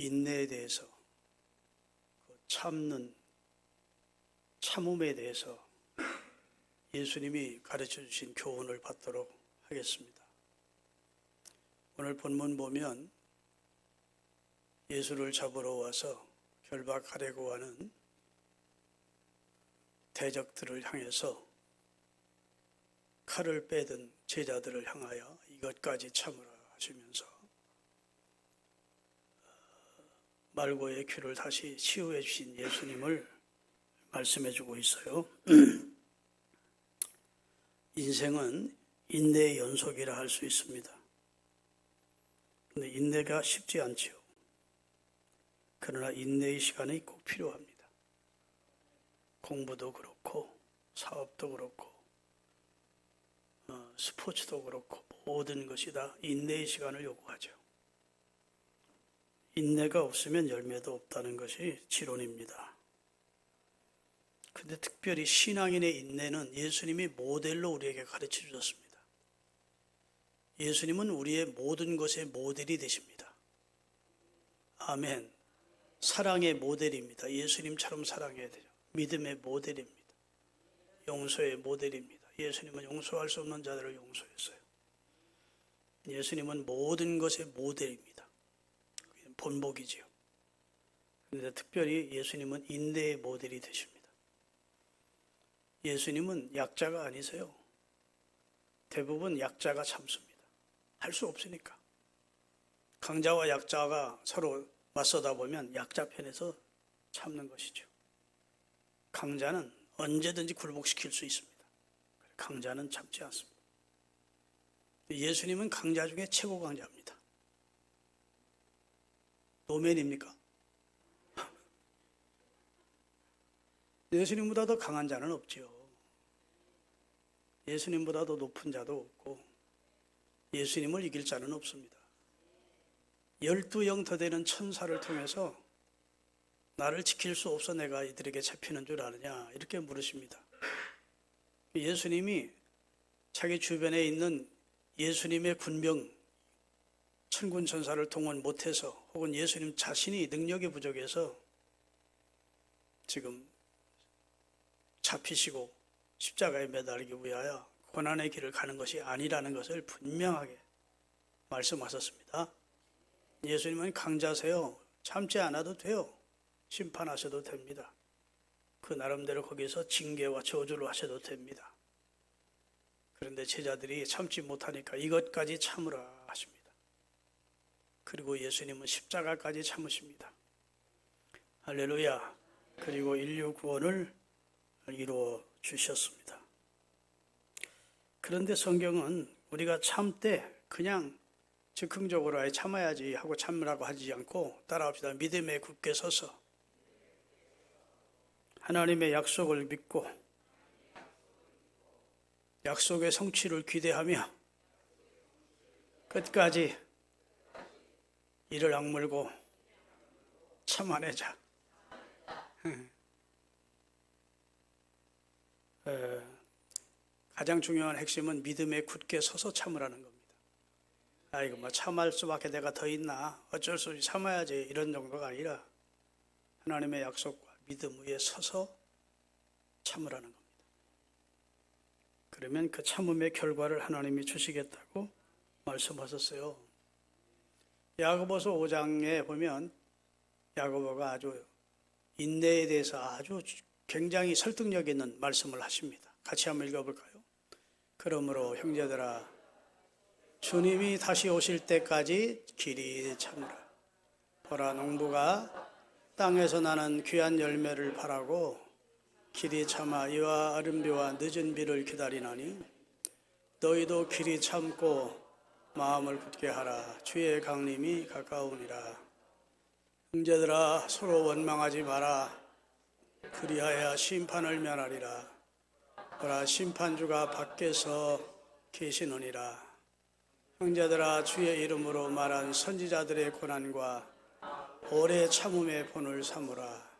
인내에 대해서, 참는, 참음에 대해서 예수님이 가르쳐 주신 교훈을 받도록 하겠습니다. 오늘 본문 보면 예수를 잡으러 와서 결박하려고 하는 대적들을 향해서 칼을 빼든 제자들을 향하여 이것까지 참으라 하시면서 말고의 귀를 다시 치유해 주신 예수님을 말씀해 주고 있어요. 인생은 인내의 연속이라 할 수 있습니다. 그런데 인내가 쉽지 않지요. 그러나 인내의 시간이 꼭 필요합니다. 공부도 그렇고 사업도 그렇고 스포츠도 그렇고 모든 것이 다 인내의 시간을 요구하죠. 인내가 없으면 열매도 없다는 것이 지론입니다. 그런데 특별히 신앙인의 인내는 예수님이 모델로 우리에게 가르쳐 주셨습니다. 예수님은 우리의 모든 것의 모델이 되십니다. 아멘. 사랑의 모델입니다. 예수님처럼 사랑해야 되죠. 믿음의 모델입니다. 용서의 모델입니다. 예수님은 용서할 수 없는 자들을 용서했어요. 예수님은 모든 것의 모델입니다. 본보기지요. 그런데 특별히 예수님은 인내의 모델이 되십니다. 예수님은 약자가 아니세요. 대부분 약자가 참습니다. 할 수 없으니까. 강자와 약자가 서로 맞서다 보면 약자 편에서 참는 것이죠. 강자는 언제든지 굴복시킬 수 있습니다. 강자는 참지 않습니다. 예수님은 강자 중에 최고 강자입니다. 노맨입니까? 예수님보다 더 강한 자는 없지요. 예수님보다 더 높은 자도 없고 예수님을 이길 자는 없습니다. 12영 더 되는 천사를 통해서 나를 지킬 수 없어 내가 이들에게 잡히는 줄 아느냐 이렇게 물으십니다. 예수님이 자기 주변에 있는 예수님의 군병 천군 천사를 동원 못해서 혹은 예수님 자신이 능력이 부족해서 지금 잡히시고 십자가에 매달리기 위하여 고난의 길을 가는 것이 아니라는 것을 분명하게 말씀하셨습니다. 예수님은 강자세요. 참지 않아도 돼요. 심판하셔도 됩니다. 그 나름대로 거기서 징계와 저주를 하셔도 됩니다. 그런데 제자들이 참지 못하니까 이것까지 참으라 하십니다. 그리고 예수님은 십자가까지 참으십니다. 할렐루야. 그리고 인류 구원을 이루어 주셨습니다. 그런데 성경은 우리가 참되 그냥 즉흥적으로 아예 참아야지 하고 참으라고 하지 않고 따라합시다. 믿음에 굳게 서서 하나님의 약속을 믿고 약속의 성취를 기대하며 끝까지 이를 악물고 참아내자. 가장 중요한 핵심은 믿음에 굳게 서서 참으라는 겁니다. 이거 뭐 참을 수밖에 내가 더 있나? 어쩔 수 없이 참아야지 이런 정도가 아니라 하나님의 약속과 믿음 위에 서서 참으라는 겁니다. 그러면 그 참음의 결과를 하나님이 주시겠다고 말씀하셨어요. 야고보서 5장에 보면 야고보가 아주 인내에 대해서 아주 굉장히 설득력 있는 말씀을 하십니다. 같이 한번 읽어볼까요? 그러므로 형제들아 주님이 다시 오실 때까지 길이 참으라. 보라 농부가 땅에서 나는 귀한 열매를 바라고 길이 참아 이와 어른비와 늦은 비를 기다리나니 너희도 길이 참고 마음을 굳게 하라. 주의 강림이 가까우니라. 형제들아 서로 원망하지 마라. 그리하여 심판을 면하리라. 보라 심판주가 밖에서 계시느니라. 형제들아 주의 이름으로 말한 선지자들의 고난과 오래 참음의 본을 삼으라.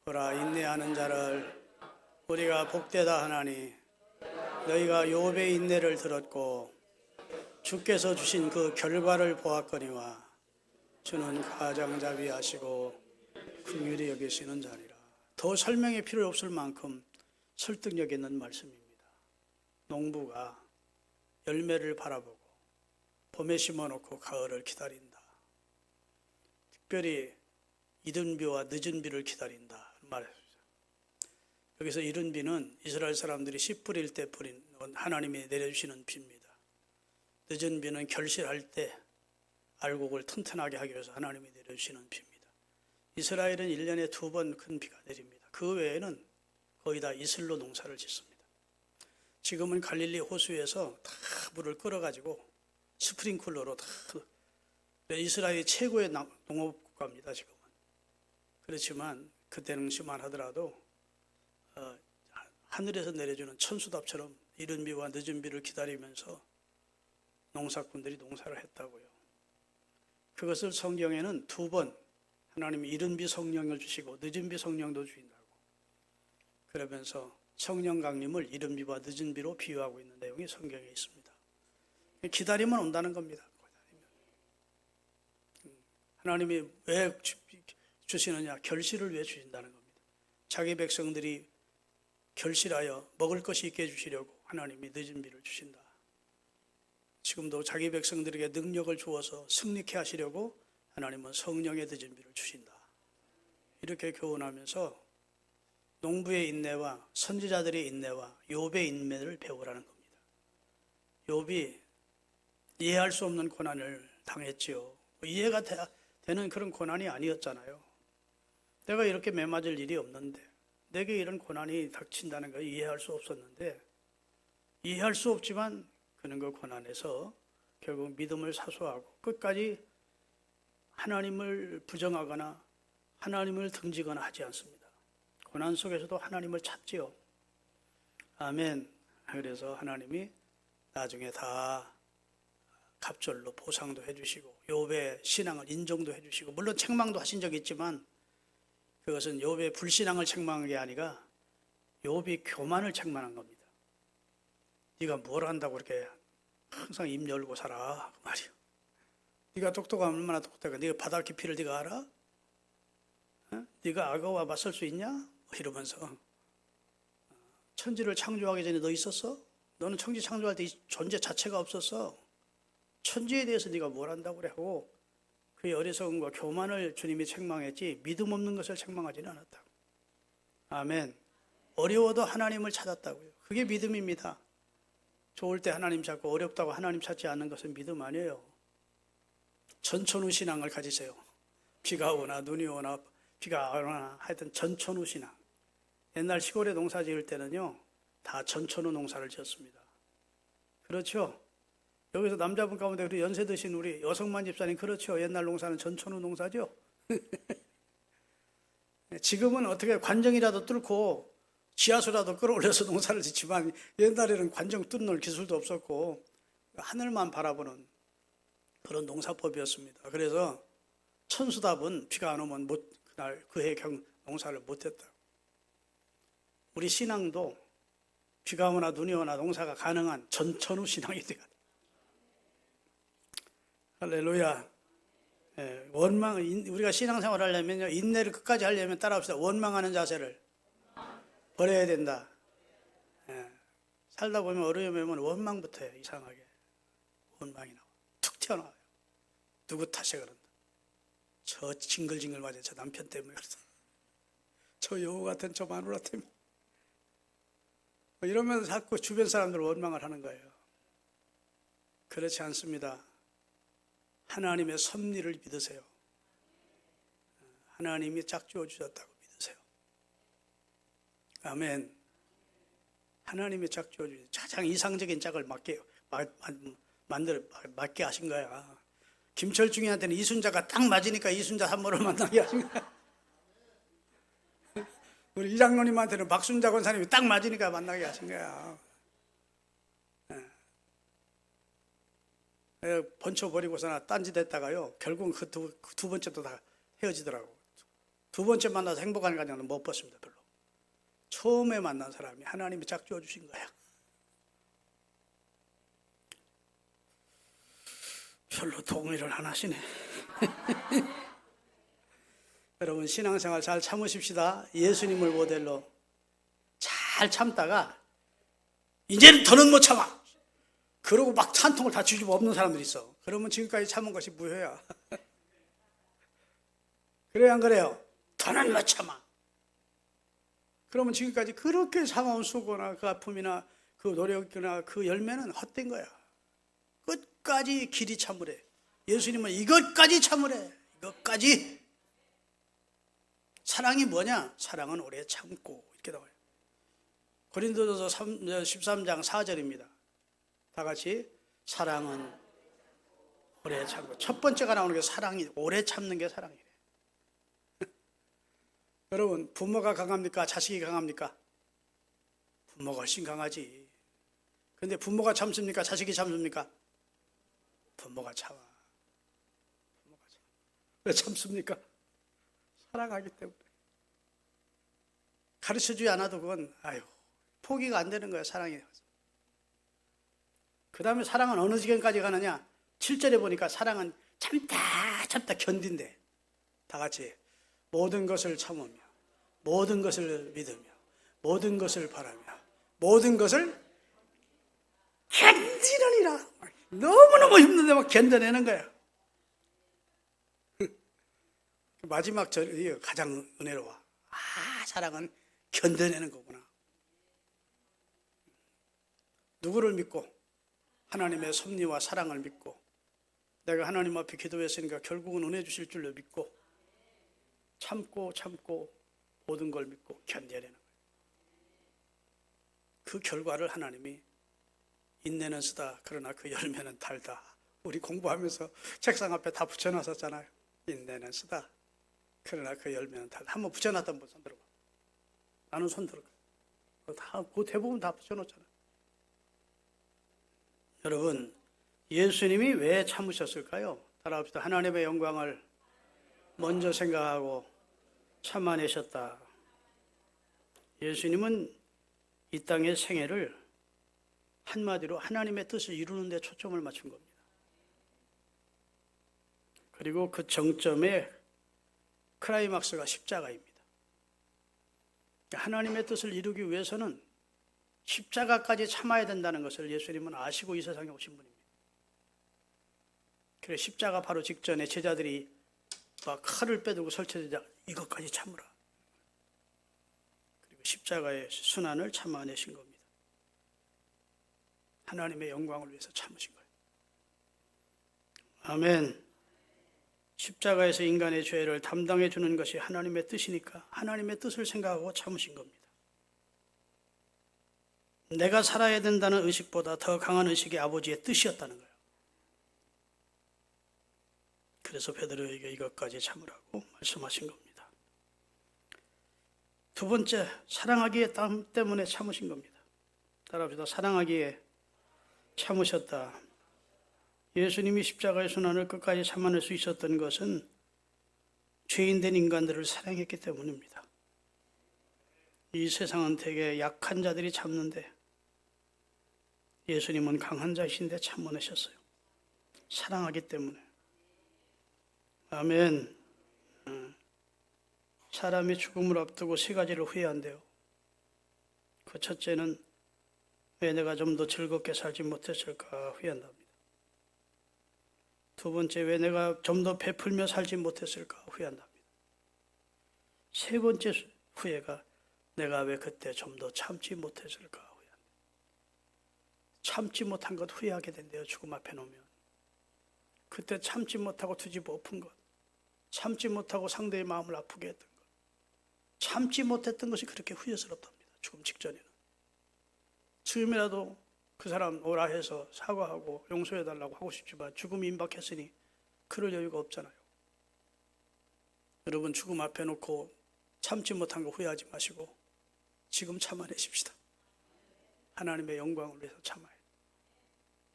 보라 인내하는 자를 우리가 복되다 하나니 너희가 욥의 인내를 들었고 주께서 주신 그 결과를 보았거니와 주는 가장자비하시고 긍휼히 여기시는 자니라. 더 설명이 필요 없을 만큼 설득력 있는 말씀입니다. 농부가 열매를 바라보고 봄에 심어놓고 가을을 기다린다. 특별히 이른 비와 늦은 비를 기다린다 말했습니다. 여기서 이른 비는 이스라엘 사람들이 씨 뿌릴 때 뿌린 하나님이 내려주시는 비입니다. 늦은 비는 결실할 때 알곡을 튼튼하게 하기 위해서 하나님이 내려주시는 비입니다. 이스라엘은 1년에 2번 큰 비가 내립니다. 그 외에는 거의 다 이슬로 농사를 짓습니다. 지금은 갈릴리 호수에서 다 물을 끌어가지고 스프링클러로 다 이스라엘이 최고의 농업국가입니다. 지금은. 그렇지만 그때는 심한하더라도 하늘에서 내려주는 천수답처럼 이른 비와 늦은 비를 기다리면서 농사꾼들이 농사를 했다고요. 그것을 성경에는 2번 하나님이 이른 비 성령을 주시고 늦은 비 성령도 주신다고. 그러면서 성령 강림을 이른 비와 늦은 비로 비유하고 있는 내용이 성경에 있습니다. 기다리면 온다는 겁니다. 하나님이 왜 주시느냐? 결실을 위해 주신다는 겁니다. 자기 백성들이 결실하여 먹을 것이 있게 해주시려고 하나님이 늦은 비를 주신다. 지금도 자기 백성들에게 능력을 주어서 승리케 하시려고 하나님은 성령의 늦은 비를 주신다. 이렇게 교훈하면서 농부의 인내와 선지자들의 인내와 욥의 인내를 배우라는 겁니다. 욥이 이해할 수 없는 고난을 당했지요. 이해가 되는 그런 고난이 아니었잖아요. 내가 이렇게 매맞을 일이 없는데 내게 이런 고난이 닥친다는 걸 이해할 수 없었는데, 이해할 수 없지만 그는 그 고난에서 결국 믿음을 사수하고 끝까지 하나님을 부정하거나 하나님을 등지거나 하지 않습니다. 고난 속에서도 하나님을 찾지요. 아멘. 그래서 하나님이 나중에 다 갑절로 보상도 해주시고 욥의 신앙을 인정도 해주시고, 물론 책망도 하신 적이 있지만 그것은 욥의 불신앙을 책망한 게 아니라 욥이 교만을 책망한 겁니다. 네가 뭘 한다고 이렇게 항상 입 열고 살아, 그 말이야. 네가 똑똑하면 얼마나 똑똑해. 네가 바다 깊이를 네가 알아? 네가 악어와 맞설 수 있냐? 이러면서 천지를 창조하기 전에 너 있었어? 너는 천지 창조할 때 이 존재 자체가 없었어. 천지에 대해서 네가 뭘 한다고 그래 하고 그의 어리석음과 교만을 주님이 책망했지 믿음 없는 것을 책망하지는 않았다고. 아멘. 어려워도 하나님을 찾았다고요. 그게 믿음입니다. 좋을 때 하나님 찾고 어렵다고 하나님 찾지 않는 것은 믿음 아니에요. 전천후 신앙을 가지세요. 비가 오나 눈이 오나 비가 오나 하여튼 전천후 신앙. 옛날 시골에 농사 지을 때는요 다 전천후 농사를 지었습니다. 그렇죠? 여기서 남자분 가운데 우리 연세 드신 우리 여성만 집사님, 그렇죠? 옛날 농사는 전천후 농사죠? 지금은 어떻게 관정이라도 뚫고 지하수라도 끌어올려서 농사를 짓지만 옛날에는 관정 뚫는 기술도 없었고 하늘만 바라보는 그런 농사법이었습니다. 그래서 천수답은 비가 안 오면 그날 그해 농사를 못했다. 우리 신앙도 비가 오나 눈이 오나 농사가 가능한 전천후 신앙이 돼야 돼. 할렐루야. 우리가 신앙생활 하려면요, 인내를 끝까지 하려면 따라합시다. 원망하는 자세를 버려야 된다. 살다 보면 어려우면 원망부터 해요. 이상하게 원망이 나와. 툭 튀어나와요. 누구 탓에 그런다. 저 징글징글 맞아. 저 남편 때문에 그렇다. 저 여우 같은 저 마누라 때문에. 이러면서 자꾸 주변 사람들 원망을 하는 거예요. 그렇지 않습니다. 하나님의 섭리를 믿으세요. 하나님이 짝지어 주셨다고 믿으세요. 아멘. 하나님이 짝지어 주신 가장 이상적인 짝을 맞게 하신 거야. 김철중이한테는 이순자가 딱 맞으니까 이순자 산모를 만나게 하신 거야. 우리 이장로님한테는 박순자 권사님이 딱 맞으니까 만나게 하신 거야. 번쳐버리고서나 딴짓했다가요 결국은 그 두 번째도 다 헤어지더라고. 두 번째 만나서 행복한 가정은 못 봤습니다. 별로. 처음에 만난 사람이 하나님이 짝지어 주신 거야. 별로 동의를 안 하시네. 여러분 신앙생활 잘 참으십시다. 예수님을 모델로 잘 참다가 이제는 더는 못 참아. 그러고 막 한 통을 다 뒤집어 엎는 사람들이 있어. 그러면 지금까지 참은 것이 무효야. 그래요 안 그래요? 더는 못 참아. 그러면 지금까지 그렇게 참아온 수고나 그 아픔이나 그 노력이나 그 열매는 헛된 거야. 끝까지 길이 참으래. 예수님은 이것까지 참으래. 이것까지. 사랑이 뭐냐? 사랑은 오래 참고 이렇게 나와요. 고린도전서 13장 4절입니다. 다 같이 사랑은 오래 참고. 첫 번째가 나오는 게 사랑이 오래 참는 게 사랑이래. 여러분 부모가 강합니까? 자식이 강합니까? 부모가 훨씬 강하지. 그런데 부모가 참습니까? 자식이 참습니까? 부모가 참아. 부모가 참아. 왜 참습니까? 사랑하기 때문에. 가르쳐주지 않아도 그건 포기가 안 되는 거야. 사랑이. 그 다음에 사랑은 어느 지경까지 가느냐? 7절에 보니까 사랑은 참다 견딘대. 다 같이 모든 것을 참으며 모든 것을 믿으며 모든 것을 바라며 모든 것을 견디느니라. 너무너무 힘든데 막 견뎌내는 거야. 마지막 절이 가장 은혜로워. 사랑은 견뎌내는 거구나. 누구를 믿고? 하나님의 섭리와 사랑을 믿고 내가 하나님 앞에 기도했으니까 결국은 은혜 주실 줄로 믿고 참고 모든 걸 믿고 견뎌내는 거예요. 그 결과를 하나님이 인내는 쓰다 그러나 그 열매는 달다. 우리 공부하면서 책상 앞에 다 붙여놨었잖아요. 인내는 쓰다 그러나 그 열매는 달다. 한번 붙여놨던 분 손 들어봐. 나는 손 들어가. 그 대부분 다 붙여놓잖아요. 여러분 예수님이 왜 참으셨을까요? 따라합시다. 하나님의 영광을 먼저 생각하고 참아내셨다. 예수님은 이 땅의 생애를 한마디로 하나님의 뜻을 이루는 데 초점을 맞춘 겁니다. 그리고 그 정점의 클라이막스가 십자가입니다. 하나님의 뜻을 이루기 위해서는 십자가까지 참아야 된다는 것을 예수님은 아시고 이 세상에 오신 분입니다. 그래서 십자가 바로 직전에 제자들이 막 칼을 빼들고 설치되자 이것까지 참으라. 그리고 십자가의 순환을 참아내신 겁니다. 하나님의 영광을 위해서 참으신 거예요. 아멘. 십자가에서 인간의 죄를 담당해 주는 것이 하나님의 뜻이니까 하나님의 뜻을 생각하고 참으신 겁니다. 내가 살아야 된다는 의식보다 더 강한 의식이 아버지의 뜻이었다는 거예요. 그래서 베드로에게 이것까지 참으라고 말씀하신 겁니다. 두 번째, 사랑하기에 때문에 참으신 겁니다. 따라합시다. 사랑하기에 참으셨다. 예수님이 십자가의 순환을 끝까지 참아낼 수 있었던 것은 죄인된 인간들을 사랑했기 때문입니다. 이 세상은 되게 약한 자들이 참는데 예수님은 강한 자이신데 참아내셨어요. 사랑하기 때문에. 아멘. 사람이 죽음을 앞두고 세 가지를 후회한대요. 그 첫째는 왜 내가 좀 더 즐겁게 살지 못했을까 후회한답니다. 두 번째, 왜 내가 좀 더 베풀며 살지 못했을까 후회한답니다. 세 번째 후회가 내가 왜 그때 좀 더 참지 못했을까 후회한다. 참지 못한 것 후회하게 된대요. 죽음 앞에 놓으면. 그때 참지 못하고 뒤집어 엎은 것, 참지 못하고 상대의 마음을 아프게 했던 것, 참지 못했던 것이 그렇게 후회스럽답니다. 죽음 직전에는. 지금이라도 그 사람 오라 해서 사과하고 용서해달라고 하고 싶지만 죽음이 임박했으니 그럴 여유가 없잖아요. 여러분 죽음 앞에 놓고 참지 못한 거 후회하지 마시고 지금 참아내십시다. 하나님의 영광을 위해서 참아야 돼요.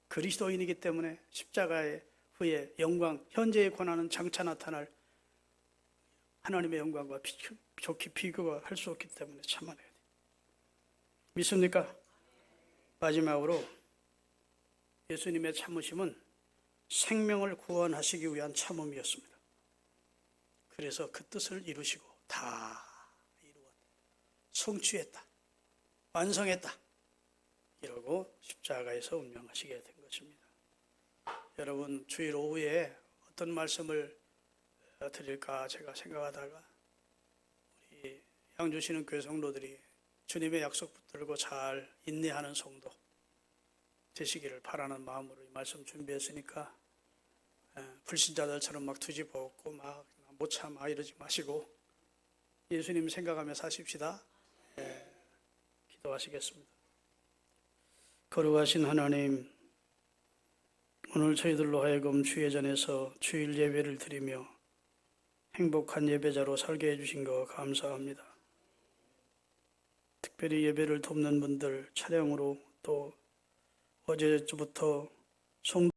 그리스도인이기 때문에 십자가의 후에 영광, 현재의 고난은 장차 나타날 하나님의 영광과 좋게 비교가 할 수 없기 때문에 참아내야 돼요. 믿습니까? 마지막으로 예수님의 참으심은 생명을 구원하시기 위한 참음이었습니다. 그래서 그 뜻을 이루시고 다 이루었다. 성취했다. 완성했다. 이러고 십자가에서 운명하시게 된 것입니다. 여러분, 주일 오후에 어떤 말씀을 드릴까 제가 생각하다가 우리 양 주시는 교회 성도들이 주님의 약속 붙들고 잘 인내하는 성도 되시기를 바라는 마음으로 이 말씀 준비했으니까 불신자들처럼 막 뒤집어엎고 막 못 참아 이러지 마시고 예수님 생각하며 사십시다. 기도하시겠습니다. 거룩하신 하나님, 오늘 저희들로 하여금 주의 전에서 주일 예배를 드리며 행복한 예배자로 살게 해주신 거 감사합니다. 특별히 예배를 돕는 분들 차량으로 또 어제부터 송